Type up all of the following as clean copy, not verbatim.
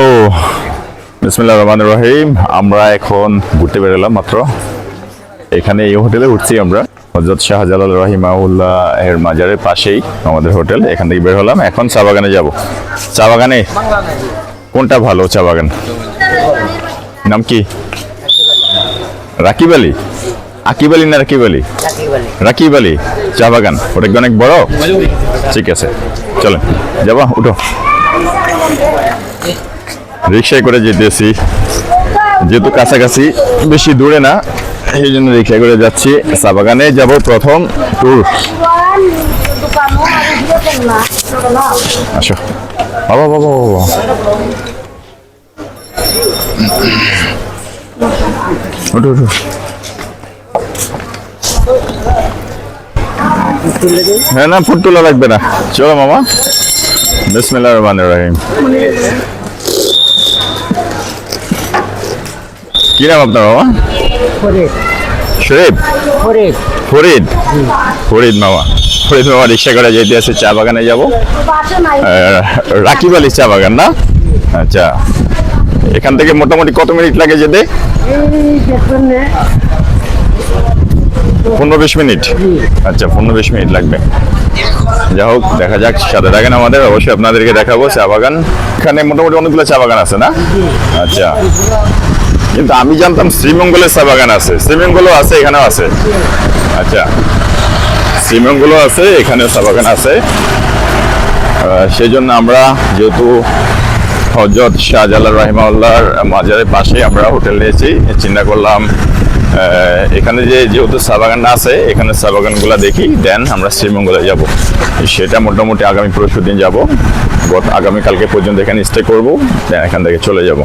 ও বিসমিল্লাহির রহমানির রহিম। আমরা এখন ঘুরতে বেরোলাম মাত্র। এখানে এই হোটেলে উঠছি আমরা। হযরত শাহজালাল রাহিমাহুল্লাহ এর মাজারের পাশেই আমাদের হোটেল। এখান থেকে বের হলাম, এখন চা বাগানে যাব। চা বাগানে কোনটা ভালো চা বাগান? নাম কি? রাকিব আলী? আকিব আলী না রাকিব আলী? রাকিব আলী চা বাগান। ওটা কি অনেক বড়? ঠিক আছে, চলেন যাবা, উঠো। রিক্সায় করে যেতেছি, যেহেতু কাছাকাছি, বেশি দূরে না, এই জন্য রিক্সায় করে যাচ্ছি। চা বাগানে যাব প্রথম ট্যুর। আসো বাবা বাবা বাবা, উঠো উঠো। হ্যাঁ, না ফুট তোলা লাগবে না, চলো মামা। বিসমিল্লাহির রহমানির রহিম। কি নাম আপনার মামা? শরীফ? ফরিদ? ফরিদ মামা। ফরিদ মামা রিক্সা করে যেতে আছে চা বাগানে যাব। রাকিব আলী চা বাগান না? আচ্ছা, এখান থেকে মোটামুটি কত মিনিট লাগে যেতে? 15-20 মিনিট। আচ্ছা, 15-20 মিনিট লাগবে। যা হোক, দেখা যাক, সাথে থাকেন আমাদের, অবশ্যই আপনাদেরকে দেখাবো চা বাগান। এখানে মোটামুটি অনেকগুলো চা বাগান আছে না? আচ্ছা, কিন্তু আমি জানতাম শ্রীমঙ্গলের চা বাগান আছে। শ্রীমঙ্গলও আছে, এখানেও আছে? আচ্ছা, শ্রীমঙ্গলও আছে, এখানেও চা বাগান আছে। সেই জন্য আমরা, যেহেতু হযরত শাহজালাল রাহিমাহুল্লাহর মাজারের পাশে আমরা হোটেল নিয়েছি, চিন্তা করলাম এখানে যেহেতু চা বাগানটা আছে, এখানে চা বাগানগুলো দেখি, দেন আমরা শ্রীমঙ্গলে যাব। সেটা মোটামুটি আগামী পরশু দিন যাব। আগামীকালকে পর্যন্ত এখানে স্টে করবো, দেন এখান থেকে চলে যাব।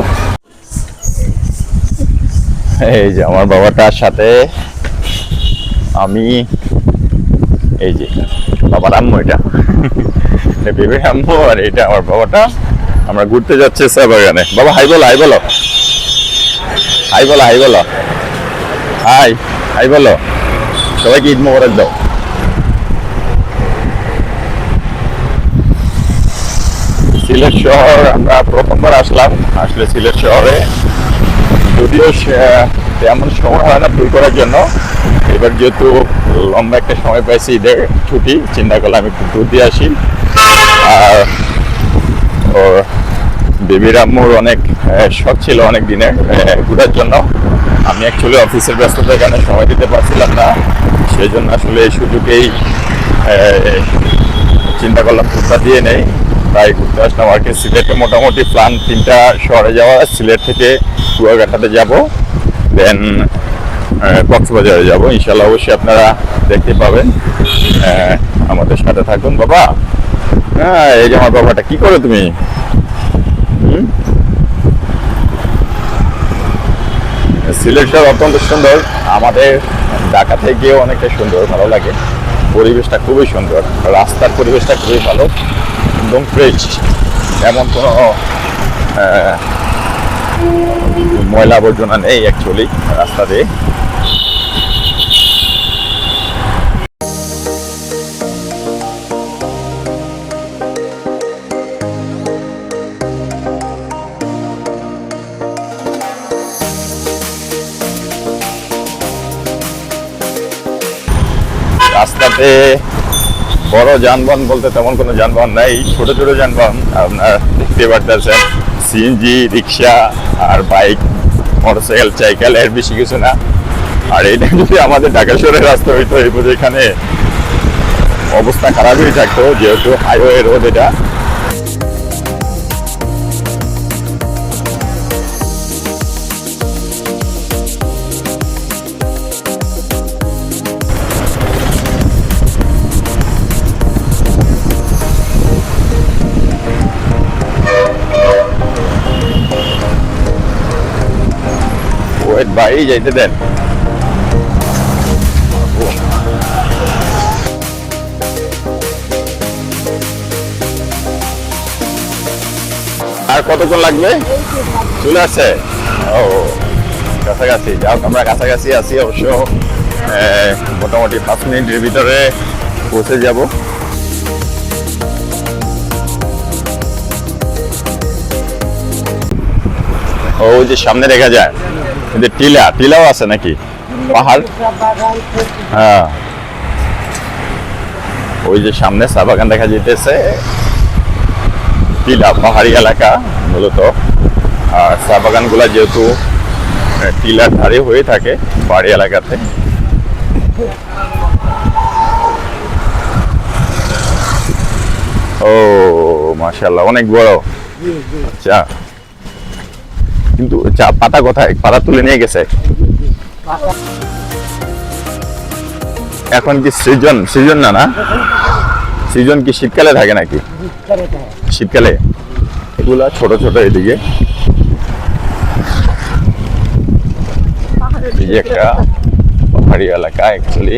এই যে আমার বাবাটার সাথে আমি, এই যে বাবার আম্মু, এটা বেবির আম্মু, আর এটা আমার বাবাটা। আমরা ঘুরতে যাচ্ছি চা বাগানে। বাবা হাই বলো, হাই বলো, হাই বলো, হাই বলো, হাই হাই বলো। সবাইকে ঈদ মোবারক দাও। সিলেট শহর আমরা প্রথমবার আসলাম। আসলে সিলেট শহরে যদিও তেমন সময় হয় না ট্যুর করার জন্য, এবার যেহেতু লম্বা একটা সময় পাইছি, ঈদের ছুটি, চিন্তা করলাম একটু ট্যুর দিয়ে আসি। আর ওর বেবির আম্মুর অনেক শখ ছিল অনেক দিনের ঘোরার জন্য। আমি অ্যাকচুয়ালি অফিসের ব্যস্ততার কারণে সময় দিতে পারছিলাম না, সেই জন্য আসলে এই সুযোগেই চিন্তা করলাম ট্যুরটা দিয়ে নেই, তাই ঘুরতে আসলাম আর কি। সিলেটে মোটামুটি প্ল্যান 3টা শহরে যাওয়া। সিলেট থেকে কুয়াকাটাতে যাব, দেন কক্সবাজারে যাব ইনশাল্লাহ। অবশ্যই আপনারা দেখতে পাবেন, আমাদের সাথে থাকুন। বাবা, হ্যাঁ, এই যে আমার বাবাটা, কি করো তুমি? সিলেট শহর অত্যন্ত সুন্দর, আমাদের ঢাকা থেকেও অনেকটা সুন্দর, ভালো লাগে। পরিবেশটা খুবই সুন্দর, রাস্তার পরিবেশটা খুবই ভালো, একদম ফ্রেশ, এমন কোনো ময়লা আবর্জনা নেই অ্যাকচুয়ালি রাস্তা দিয়ে। রাস্তাতে বড় যানবাহন বলতে তেমন কোনো যানবাহন নাই, ছোট ছোট যানবাহন আপনার দেখতে পারতেছেন, সিএনজি, রিক্সা আর বাইক, মোটরসাইকেল, সাইকেল, এর বেশি কিছু না। আর এটা যদি আমাদের ঢাকা শহরের রাস্তা হইতো, এই বোধ এখানে অবস্থা খারাপই থাকতো, যেহেতু হাইওয়ে রোড এটা। ভাই যাইতে দেন। আর কতক্ষণ লাগবে? চলে আসছে? ও, কাছাকাছি। যাও, আমরা কাছাকাছি আছি অবশ্য, মোটামুটি 5 মিনিটের ভিতরে পৌঁছে যাব। ওই যে সামনে দেখা যায় কিন্তু টিলাও আছে নাকি পাহাড়? হ্যাঁ, ওই যে সামনে চা বাগান দেখা যেতেছে, টিলা পাহাড়ি এলাকা মূলত। আর চা বাগান গুলা যেহেতু টিলার ধারে হয়ে থাকে পাহাড়ি এলাকাতে। ও মাশাআল্লাহ, অনেক বড়। আচ্ছা, কিন্তু চা পাতা কোথায়? পাতা তুলে নিয়ে গেছে। এখন কি সিজন না? না সিজন কি শীতকালে থাকে নাকি? শীতকালে এগুলা ছোট ছোট এদিকে এই যে একটা পাহাড়ি এলাকা, অ্যাকচুয়ালি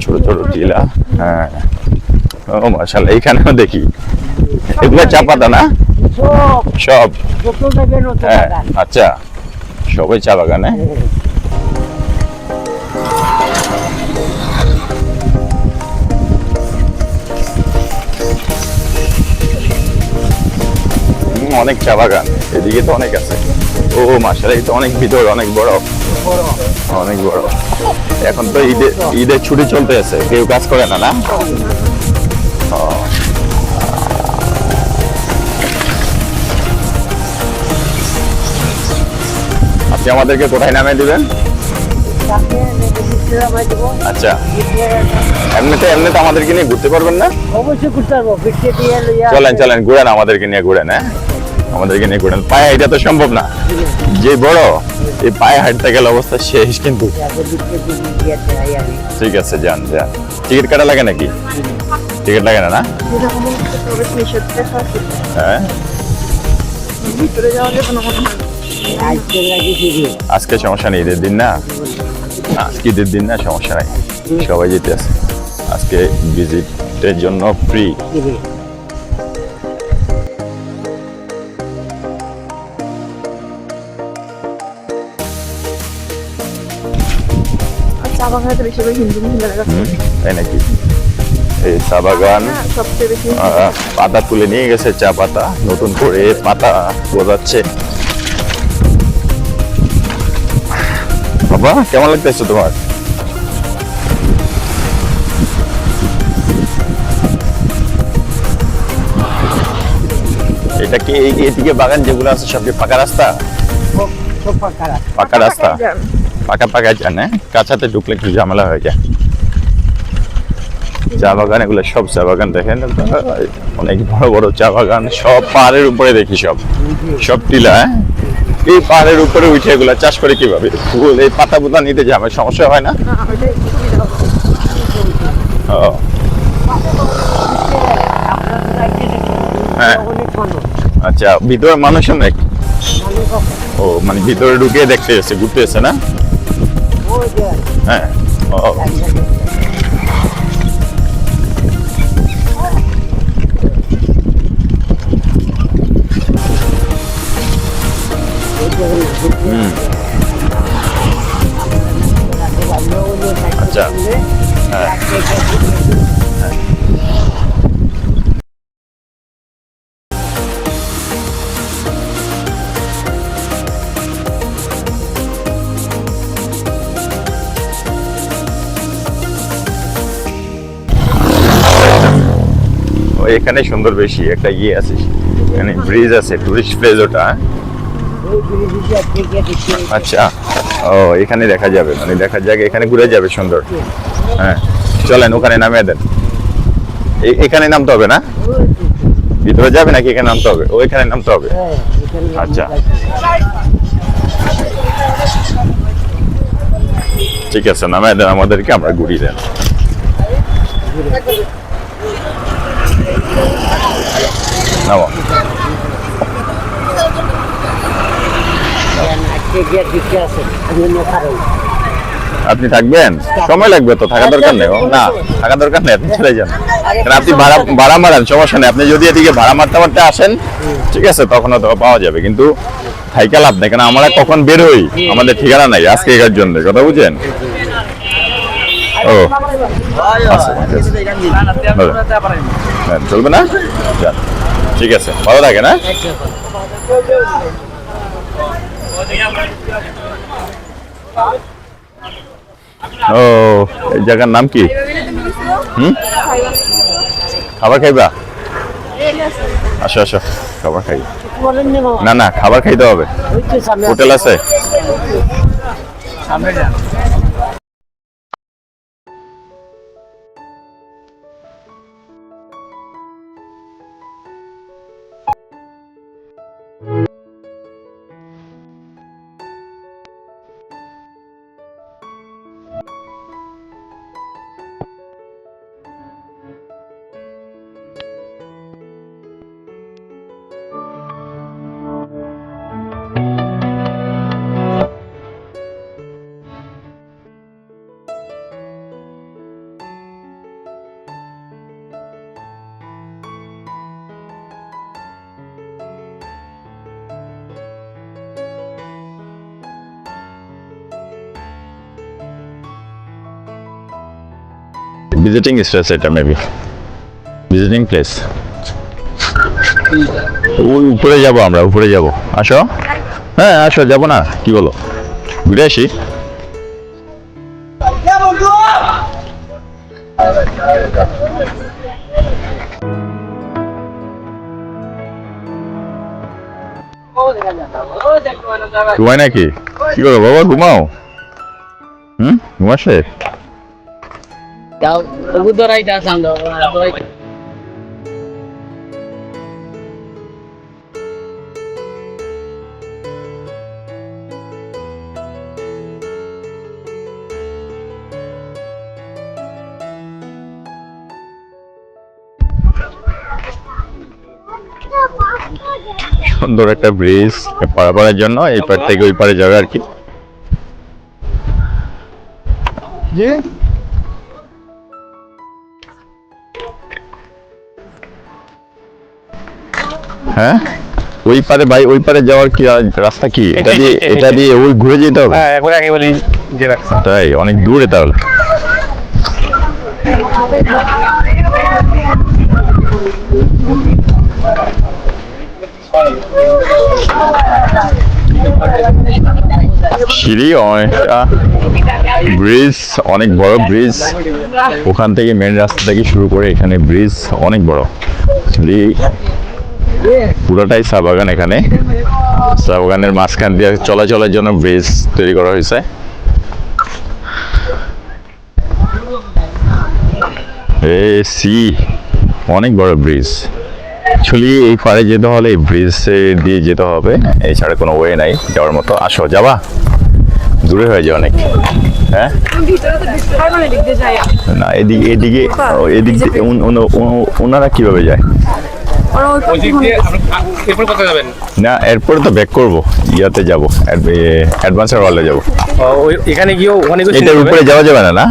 ছোট ছোট টিলা। হ্যাঁ, ও মাশাআল্লাহ, এইখানেও দেখি এগুলা চা পাতা না? সব? হ্যাঁ, আচ্ছা, সবাই চা বাগানে। অনেক চা বাগান এদিকে তো অনেক আছে। ও মাশাআল্লাহ, এই তো অনেক ভিতর, অনেক বড়, অনেক বড়। এখন তো ঈদের ছুটি চলতে আছে, কেউ কাজ করে না? না, আপনি আমাদেরকে কোথায় নামিয়ে দিবেন? আচ্ছা, এমনিতে আমাদেরকে নিয়ে ঘুরতে পারবেন না? অবশ্যই ঘুরতে পারবো। চলেন ঘুরেন, আমাদেরকে নিয়ে ঘুরেন। হ্যাঁ, আমাদেরকে নিয়ে ঘুরেন। পায়ে এটা তো সম্ভব না, যে বড় এই পায়ে হাঁটতে গেলে অবস্থা শেষ। কিন্তু ঠিক আছে, যান। টিকিট কাটা লাগে নাকি? টিকিট লাগে না? না, হ্যাঁ, আজকে সমস্যা নেই, ঈদের দিন না? আজকে ঈদের দিন না, সমস্যা নাই, সবাই যেতে আছে আজকে ভিজিটের জন্য ফ্রি। চা বাগানে বেশিরভাগ হিন্দু মহিলারা, তাই নাকি? এই চা বাগান সবচেয়ে বেশি পাতা তুলে নিয়ে গেছে, চা পাতা নতুন করে পাতা গজাচ্ছে। বাবা, কেমন লাগতেছে তোমার? এটা কি এইদিকে বাগান যেগুলো আছে সব কি পাকা রাস্তা? পাকা রাস্তা, পাকা যান। কাঁচাতে ঢুকলে একটু ঝামেলা হয়ে যায়। চা বাগান এগুলো সব চা বাগান দেখেন, অনেক বড় বড় চা বাগান, সব পাহাড়ের উপরে দেখি, সব টিলা। এই পাহাড়ের উপরে উঠে এগুলা চাষ করে কিভাবে? ফুল এই পাতা পুতা নিতে যাবে, সমস্যা হয় না? হ্যাঁ, আচ্ছা, ভিতরে মানুষ অনেক? ও, মানে ভিতরে ঢুকে দেখতে এসে, ঘুরতে এসে না? হ্যাঁ, ও, আচ্ছা, হ্যাঁ, এখানে সুন্দর বেশি একটা ইয়ে আছে, এখানে ব্রিজ আছে, টুরিস্ট প্লেস ওটা। আচ্ছা, ও, এখানে দেখা যাবে, মানে দেখার জায়গা, এখানে ঘুরে যাবে সুন্দর। হ্যাঁ, চলেন ওখানে নামিয়ে দেন। এখানে নামতে হবে না? ভিতরে যাবে নাকি এখানে নামতে হবে? ও, এখানে নামতে হবে। আচ্ছা, ঠিক আছে, নামিয়ে দেন আমাদেরকে, আমরা ঘুরিয়ে দেন। নামো। আপনি থাকবেন? সময় লাগবে তো, থাকা দরকার নেই। না, থাকা দরকার নেই, আপনি চলে যান। কারণ আপনি ভাড়া মারান, সমস্যা নেই। আপনি যদি এদিকে ভাড়া মারতে আসেন, ঠিক আছে, তখন হয়তো পাওয়া যাবে, কিন্তু থাইকা লাভ নেই। কারণ আমরা কখন বের হই, আমাদের ঠিকানা নাই আজকে এর জন্য, কথা বুঝেন? ও, চলবে না? ঠিক আছে, ভালো থাকে না? ও এই জায়গার নাম কি? খাবার খাইবা? আসো আসো, খাবার খাই। না না, খাবার খাইতে হবে। হোটেল আছে? ভিজিটিং স্পেস এটা মেবি, ভিজিটিং প্লেস। ওই উপরে যাব, আমরা উপরে যাব। আসো, হ্যাঁ আসো, যাবো না কি বলো? ঘুরে আসি। ঘুমাই নাকি? কি করো বাবা, ঘুমাও? ঘুমাসে? সুন্দর একটা ব্রিজ পারাপারের জন্য এই পার থেকে ওই পারে যাবে আর কি। হ্যাঁ ওই পারে ভাই, ওই পারে যাওয়ার কি রাস্তা কি? এটা দিয়ে ওই ঘুরে যেতে হবে? হ্যাঁ, একবার আগে বলি যে রাস্তা। তাই অনেক দূরে তাহলে। সিঁড়ি অনেকটা, ব্রিজ অনেক বড় ব্রিজ, ওখান থেকে মেন রাস্তা থেকে শুরু করে এখানে ব্রিজ অনেক বড়। পুরোটাই চা বাগান, এখানে চা বাগানের মাঝখান দিয়ে চলাচলের জন্য ব্রিজ তৈরি করা হয়েছে। অনেক বড় ব্রিজ। অ্যাকচুয়ালি এই পারে যেতে হলে এই ব্রিজ দিয়ে যেতে হবে, এছাড়া কোনো ওয়ে নাই যাওয়ার মতো। আসো, যাবা? দূরে হয়ে যায় অনেক। হ্যাঁ না, এদিকে এদিকে এদিক দিয়ে ওনারা কিভাবে যায়? না এরপরে তো ব্যাক করবো, ইয়াতে যাবো, অ্যাডভান্সার ওয়ার্ল্ডে যাবো। এখানে গিয়েও অনেক এটার উপরে যাওয়া যাবে না? না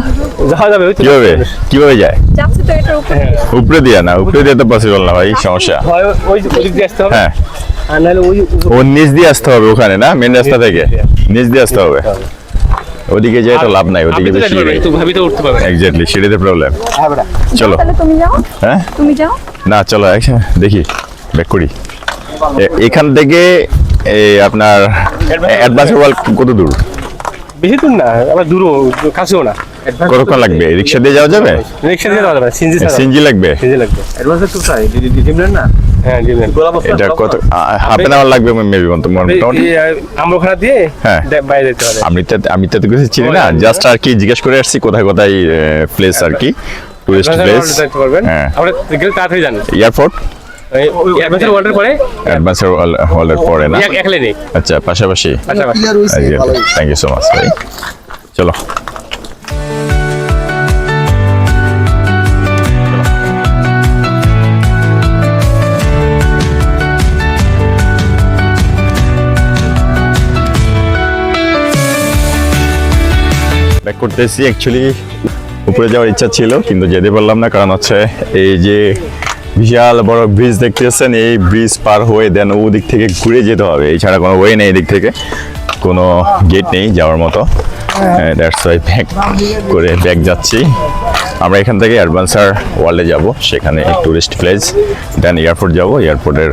যাওয়া যাবে। কিভাবে কিভাবে যায়? উপরে দিয়ে না, উপরে দিয়ে তো পসিবল না ভাই, সমস্যা। ওই দিক দিয়ে আসতে হবে। হ্যাঁ, আর নাহলে ও নিচ দিয়ে আসতে হবে ওখানে, না মেন রাস্তা থেকে নিচ দিয়ে আসতে হবে। ওদিকে যেয়ে তো লাভ নাই, ওদিকে বেশি এক্স্যাক্টলি সিঁড়িতে প্রবলেম। চলো তুমি যাও, হ্যাঁ তুমি যাও না, চলো একসাথে দেখি ব্যাক করি। এখান থেকে আপনার অ্যাডভান্সার ওয়ার্ল্ড কত দূর? বেশি দূর না, আবার দূরও কাছেও না। কতক্ষণ লাগবে? রিক্সা দিয়ে যাওয়া যাবে? রিক্সা দিয়ে যাওয়া যাবে, সিএনজি লাগবে। অ্যাডভান্সার তো চাই, ডিমলেন না? হ্যাঁ ডিমলেন। এটা কত? হাফ এন আওয়ার লাগবে মেবি মোটামুটি। আমরা ওখানে দিয়ে হ্যাঁ বাইরে যেতে হবে। আমি তো কিছু চিনি না, জাস্ট আর কি জিজ্ঞেস করে আসছি কোথায় কোথায় প্লেস আর কি, টুরিস্ট প্লেস। হ্যাঁ, আমরা গেলে তাড়াতাড়ি জানি। এয়ারপোর্ট অ্যাডভান্সার ওয়ার্ল্ডের পরে, অ্যাডভান্সার হলের পরে না? এক লেনে। আচ্ছা, পাশাপাশি। থ্যাংক ইউ সো মাচ ভাই। চলো ব্যাক করতেছি। অ্যাকচুয়ালি উপরে যাওয়ার ইচ্ছা ছিল কিন্তু যেতে পারলাম না, কারণ হচ্ছে এই যে বিশাল বড় ব্রিজ দেখতেছেন, এই ব্রিজ পার হয়ে দেন ওদিক থেকে ঘুরে যেতে হবে, এছাড়া কোনো ওয়ে নেই, এদিক থেকে কোনো গেট নেই যাওয়ার মতো। দ্যাটস ওয়াই ব্যাক করে ব্যাক যাচ্ছি। আমরা এখান থেকে অ্যাডভান্সার ওয়ার্ল্ডে যাব, সেখানে টুরিস্ট প্লেস, দেন এয়ারপোর্ট যাব। এয়ারপোর্টের